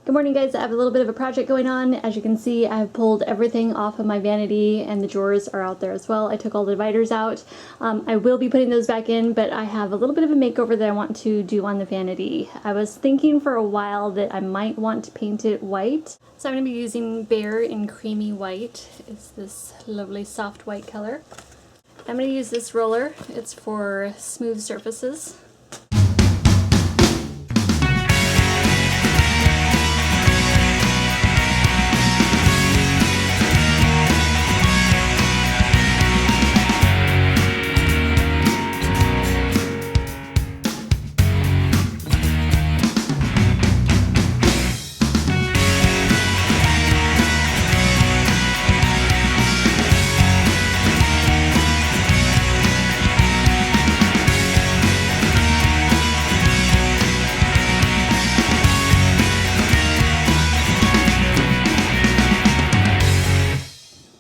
Good morning, guys. I have a little bit of a project going on. As you can see, I've pulled everything off of my vanity and the drawers are out there as well. I took all the dividers out. I will be putting those back in, but I have a little bit of a makeover that I want to do on the vanity. I was thinking for a while that I might want to paint it white. So I'm going to be using Bear in Creamy White. It's this lovely soft white color. I'm going to use this roller. It's for smooth surfaces.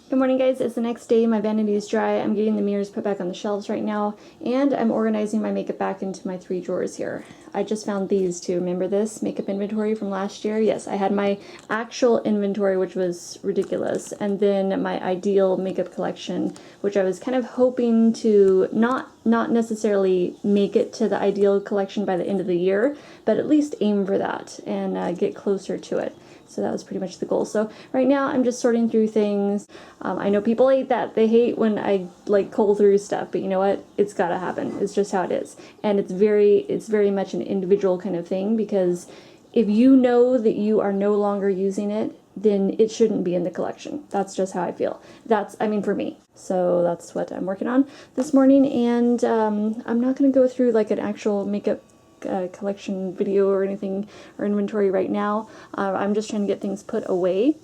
Good morning, guys. It's the next day. My vanity is dry. I'm getting the mirrors put back on the shelves right now, and I'm organizing my makeup back into my 3 drawers here. I just found these too. Remember this makeup inventory from last year? Yes, I had my actual inventory, which was ridiculous, and then my ideal makeup collection, which I was kind of hoping to not necessarily make it to the ideal collection by the end of the year, but at least aim for that and get closer to it. So that was pretty much the goal. So right now I'm just sorting through things. I know people hate that. They hate when I like cull through stuff, but you know what? It's gotta happen. It's just how it is. And it's very much an individual kind of thing, because if you know that you are no longer using it, then it shouldn't be in the collection. That's just how I feel. I mean, for me. So that's what I'm working on this morning. And I'm not gonna go through like an actual makeup collection video or anything or inventory right now. I'm just trying to get things put away.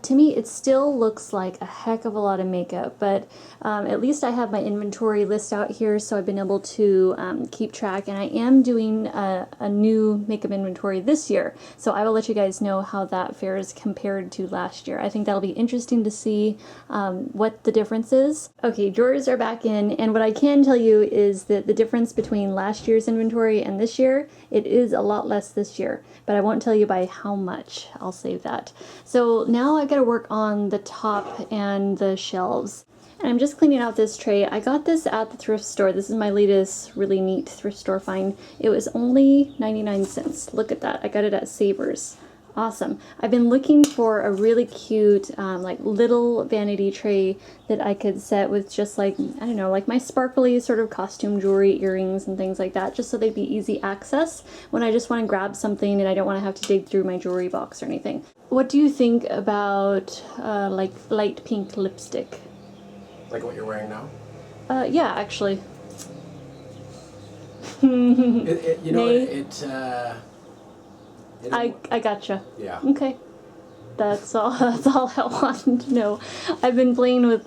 To me, it still looks like a heck of a lot of makeup, but at least I have my inventory list out here, so I've been able to keep track, and I am doing a new makeup inventory this year, so I will let you guys know how that fares compared to last year. I think that'll be interesting to see what the difference is. Okay, drawers are back in, and what I can tell you is that the difference between last year's inventory and this year, it is a lot less this year, but I won't tell you by how much. I'll save that. So now I've got to work on the top and the shelves. And I'm just cleaning out this tray. I got this at the thrift store. This is my latest really neat thrift store find. It was only 99 cents. Look at that. I got it at Savers. Awesome. I've been looking for a really cute like little vanity tray that I could set with just like, I don't know, like my sparkly sort of costume jewelry, earrings and things like that, just so they'd be easy access when I just want to grab something and I don't want to have to dig through my jewelry box or anything. What do you think about like light pink lipstick? Like what you're wearing now? Yeah, actually. I gotcha. Yeah. Okay. That's all I wanted to know. I've been playing with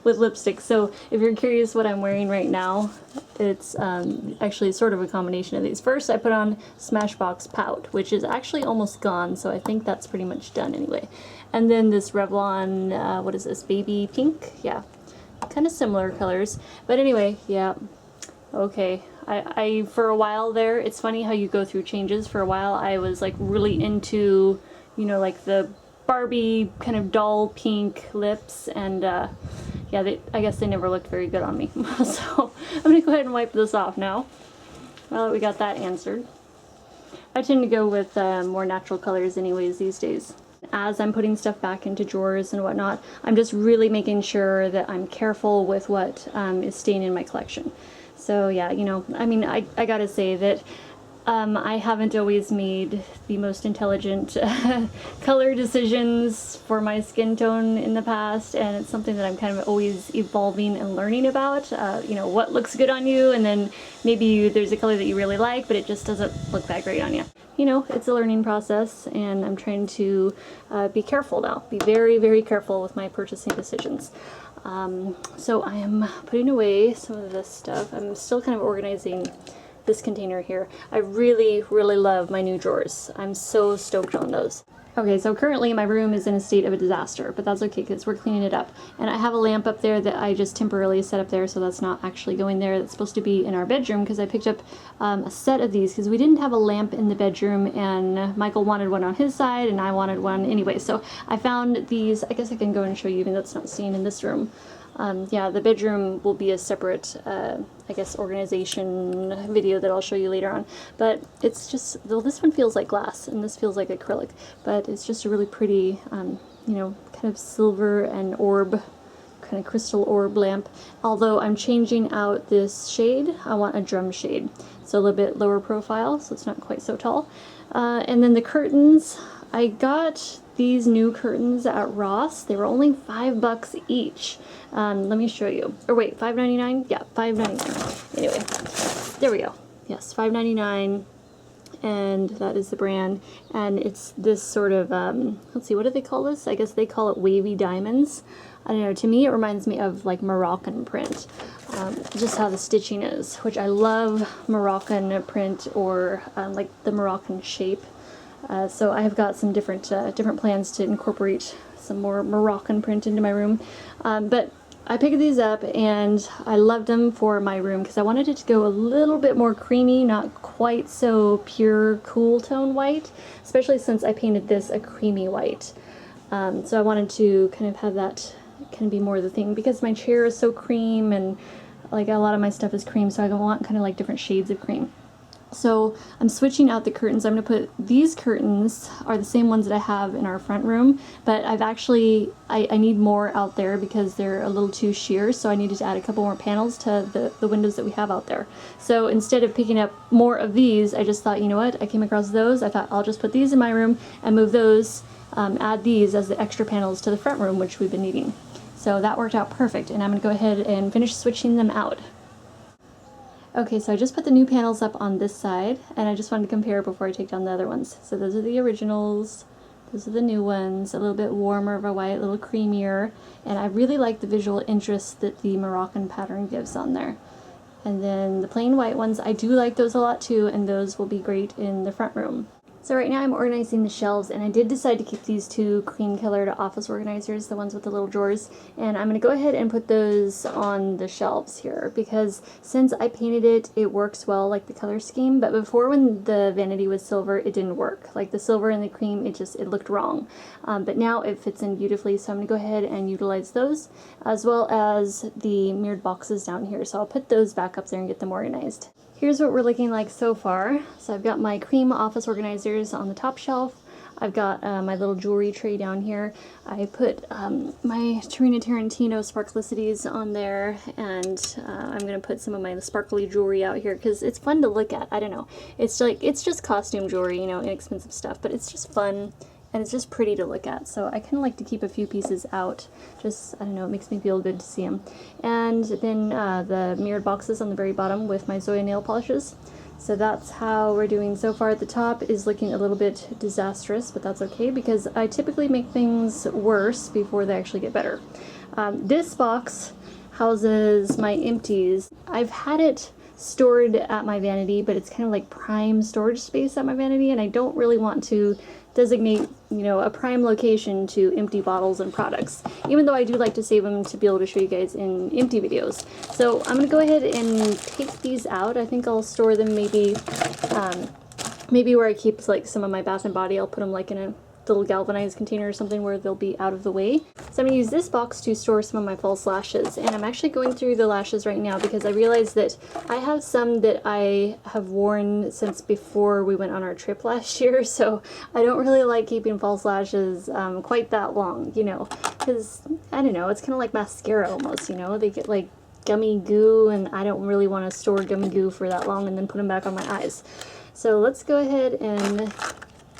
lipstick, so if you're curious what I'm wearing right now, it's actually sort of a combination of these. First, I put on Smashbox Pout, which is actually almost gone, so I think that's pretty much done anyway. And then this Revlon, what is this, Baby Pink? Yeah, kind of similar colors. But anyway, yeah, okay. I for a while there, it's funny how you go through changes. For a while, I was like really into, you know, like the Barbie kind of dull pink lips, and yeah, I guess they never looked very good on me. So I'm gonna go ahead and wipe this off now. Well, that we got that answered. I tend to go with more natural colors anyways these days. As I'm putting stuff back into drawers and whatnot, I'm just really making sure that I'm careful with what is staying in my collection. So yeah, you know, I mean, I gotta say that I haven't always made the most intelligent color decisions for my skin tone in the past, and it's something that I'm kind of always evolving and learning about. You know, what looks good on you, and then maybe there's a color that you really like, but it just doesn't look that great on you. You know, it's a learning process, and I'm trying to be careful now. Be very, very careful with my purchasing decisions. So I am putting away some of this stuff. I'm still kind of organizing this container here. I really, really love my new drawers. I'm so stoked on those. Okay, so currently my room is in a state of a disaster, but that's okay because we're cleaning it up. And I have a lamp up there that I just temporarily set up there, so that's not actually going there. That's supposed to be in our bedroom because I picked up a set of these because we didn't have a lamp in the bedroom, and Michael wanted one on his side and I wanted one anyway. So I found these. I guess I can go and show you, even though it's not seen in this room. Yeah, the bedroom will be a separate, I guess, organization video that I'll show you later on. But it's just, well, this one feels like glass and this feels like acrylic, but it's just a really pretty, you know, kind of silver and orb, kind of crystal orb lamp. Although I'm changing out this shade, I want a drum shade. So a little bit lower profile, so it's not quite so tall. And then the curtains, I got these new curtains at Ross. They were only $5 each. Let me show you. Or wait, $5.99? Yeah, $5.99. Anyway, there we go. Yes, $5.99, and that is the brand. And it's this sort of, let's see, what do they call this? I guess they call it wavy diamonds. I don't know, to me it reminds me of like Moroccan print. Just how the stitching is, which I love Moroccan print, or like the Moroccan shape. So I have got some different plans to incorporate some more Moroccan print into my room. But I picked these up and I loved them for my room because I wanted it to go a little bit more creamy, not quite so pure cool tone white, especially since I painted this a creamy white. So I wanted to kind of have that kind of be more the thing, because my chair is so cream and like a lot of my stuff is cream, so I want kind of like different shades of cream. So I'm switching out the curtains. I'm going to put, these curtains are the same ones that I have in our front room, but I've actually, I need more out there because they're a little too sheer, so I needed to add a couple more panels to the windows that we have out there. So instead of picking up more of these, I just thought, you know what, I came across those, I thought I'll just put these in my room and move those, add these as the extra panels to the front room, which we've been needing. So that worked out perfect, and I'm going to go ahead and finish switching them out. Okay, so I just put the new panels up on this side, and I just wanted to compare before I take down the other ones. So those are the originals, those are the new ones, a little bit warmer of a white, a little creamier, and I really like the visual interest that the Moroccan pattern gives on there. And then the plain white ones, I do like those a lot too, and those will be great in the front room. So right now I'm organizing the shelves, and I did decide to keep these two cream colored office organizers, the ones with the little drawers, and I'm going to go ahead and put those on the shelves here because since I painted it, it works well, like the color scheme, but before when the vanity was silver, it didn't work. Like the silver and the cream, it looked wrong. But now it fits in beautifully, so I'm going to go ahead and utilize those, as well as the mirrored boxes down here. So I'll put those back up there and get them organized. Here's what we're looking like so far. So I've got my cream office organizers on the top shelf. I've got my little jewelry tray down here. I put my Tarina Tarantino sparklicities on there, and I'm going to put some of my sparkly jewelry out here because it's fun to look at. I don't know. It's like, it's just costume jewelry, you know, inexpensive stuff, but it's just fun. And it's just pretty to look at, so I kind of like to keep a few pieces out. Just, I don't know, it makes me feel good to see them. And then the mirrored boxes on the very bottom with my Zoya nail polishes. So that's how we're doing so far. At the top is looking a little bit disastrous, but that's okay because I typically make things worse before they actually get better. This box houses my empties. I've had it stored at my vanity, but it's kind of like prime storage space at my vanity, and I don't really want to designate, you know, a prime location to empty bottles and products, even though I do like to save them to be able to show you guys in empty videos. So I'm going to go ahead and take these out. I think I'll store them maybe where I keep like some of my Bath and Body. I'll put them like in a little galvanized container or something where they'll be out of the way. So I'm going to use this box to store some of my false lashes, and I'm actually going through the lashes right now because I realized that I have some that I have worn since before we went on our trip last year, so I don't really like keeping false lashes quite that long, you know, because, I don't know, it's kind of like mascara almost, you know, they get like gummy goo, and I don't really want to store gummy goo for that long and then put them back on my eyes. So let's go ahead and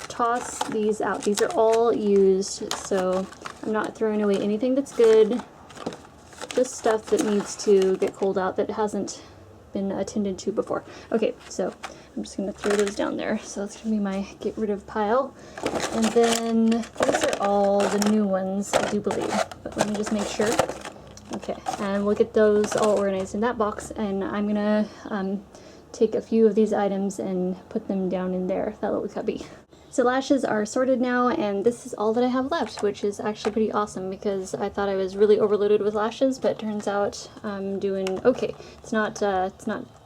toss these out. These are all used, so I'm not throwing away anything that's good, just stuff that needs to get cold out that hasn't been attended to before. Okay, so I'm just going to throw those down there. So that's going to be my get rid of pile. And then these are all the new ones, I do believe, but let me just make sure. Okay, and we'll get those all organized in that box, and I'm going to take a few of these items and put them down in there, that little cubby. So lashes are sorted now, and this is all that I have left, which is actually pretty awesome because I thought I was really overloaded with lashes, but it turns out I'm doing okay. It's not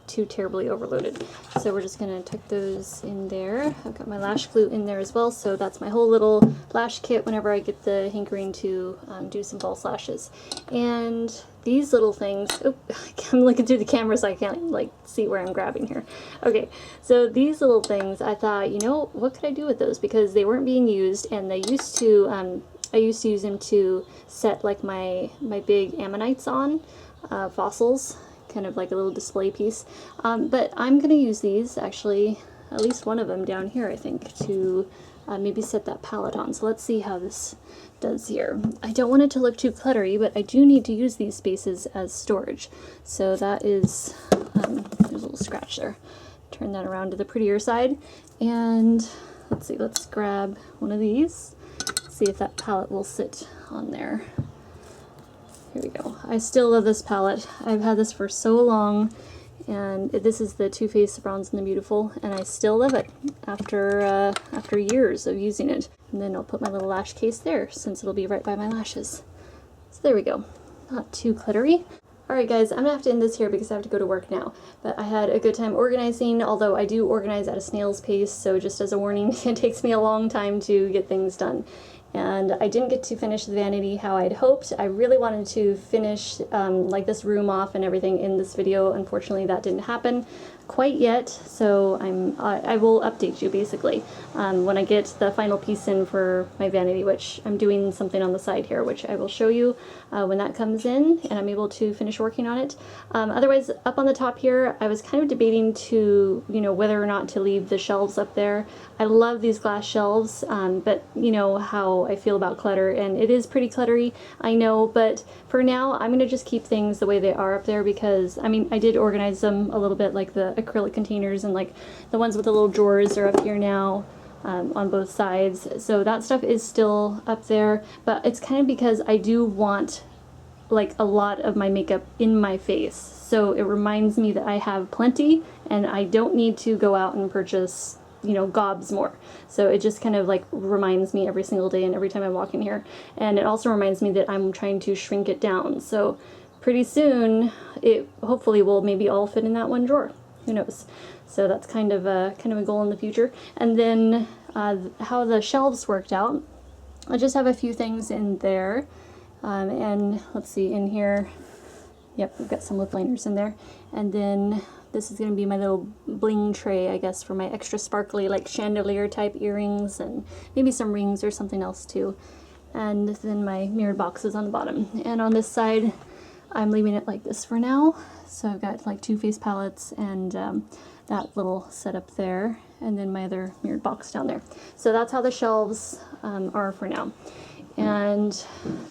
too terribly overloaded. So we're just gonna tuck those in there. I've got my lash glue in there as well, so that's my whole little lash kit whenever I get the hankering to do some false lashes. And these little things, oh, I'm looking through the camera so I can't like see where I'm grabbing here. Okay, so these little things, I thought, you know, what could I do with those? Because they weren't being used, and they used to, I used to use them to set like my big ammonites on, fossils, kind of like a little display piece. But I'm gonna use these, actually, at least one of them down here, I think, to maybe set that palette on. So let's see how this does here. I don't want it to look too cluttery, but I do need to use these spaces as storage. So that is, there's a little scratch there. Turn that around to the prettier side. And let's see, let's grab one of these. See if that palette will sit on there. Here we go. I still love this palette. I've had this for so long, and this is the Too Faced Bronze and the Beautiful, and I still love it after years of using it. And then I'll put my little lash case there, since it'll be right by my lashes. So there we go. Not too cluttery. Alright guys, I'm gonna have to end this here because I have to go to work now. But I had a good time organizing, although I do organize at a snail's pace, so just as a warning, it takes me a long time to get things done. And I didn't get to finish the vanity how I'd hoped. I really wanted to finish like this room off and everything in this video. Unfortunately, that didn't happen quite yet, so I will update you basically when I get the final piece in for my vanity, which I'm doing something on the side here, which I will show you when that comes in and I'm able to finish working on it. Otherwise, up on the top here, I was kind of debating to, you know, whether or not to leave the shelves up there. I love these glass shelves, but you know how I feel about clutter, and it is pretty cluttery, I know, but for now I'm going to just keep things the way they are up there because, I mean, I did organize them a little bit, like the acrylic containers and like the ones with the little drawers are up here now on both sides, so that stuff is still up there, but it's kind of because I do want like a lot of my makeup in my face, so it reminds me that I have plenty and I don't need to go out and purchase, you know, gobs more. So it just kind of like reminds me every single day and every time I walk in here, and it also reminds me that I'm trying to shrink it down, so pretty soon it hopefully will maybe all fit in that one drawer. Who knows? So that's kind of a goal in the future. And then how the shelves worked out, I just have a few things in there, and let's see, in here, yep, we've got some lip liners in there, and then this is going to be my little bling tray, I guess, for my extra sparkly like chandelier type earrings and maybe some rings or something else too. And then my mirrored boxes on the bottom. And on this side, I'm leaving it like this for now. So I've got like Too Faced palettes and that little setup there, and then my other mirrored box down there. So that's how the shelves are for now. And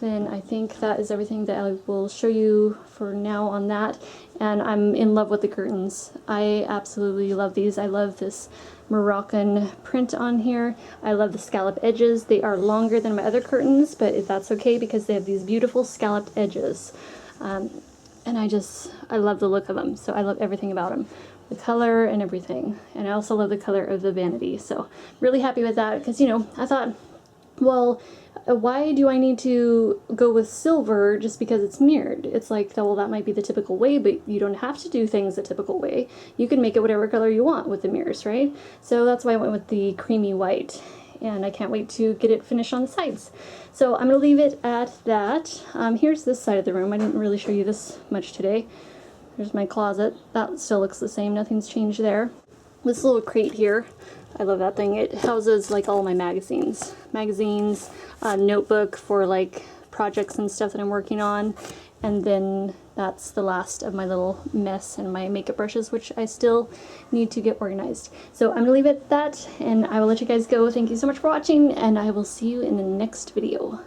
then I think that is everything that I will show you for now on that. And I'm in love with the curtains. I absolutely love these. I love this Moroccan print on here. I love the scallop edges. They are longer than my other curtains, but that's okay because they have these beautiful scalloped edges. And I love the look of them. So I love everything about them. The color and everything. And I also love the color of the vanity. So really happy with that because, you know, I thought, well, why do I need to go with silver just because it's mirrored? It's like, well, that might be the typical way, but you don't have to do things the typical way. You can make it whatever color you want with the mirrors, right? So that's why I went with the creamy white, and I can't wait to get it finished on the sides. So I'm going to leave it at that. Here's this side of the room. I didn't really show you this much today. There's my closet. That still looks the same. Nothing's changed there. This little crate here, I love that thing. It houses like all my magazines. Magazines, notebook for like projects and stuff that I'm working on. And then that's the last of my little mess and my makeup brushes, which I still need to get organized. So I'm gonna leave it at that, and I will let you guys go. Thank you so much for watching, and I will see you in the next video.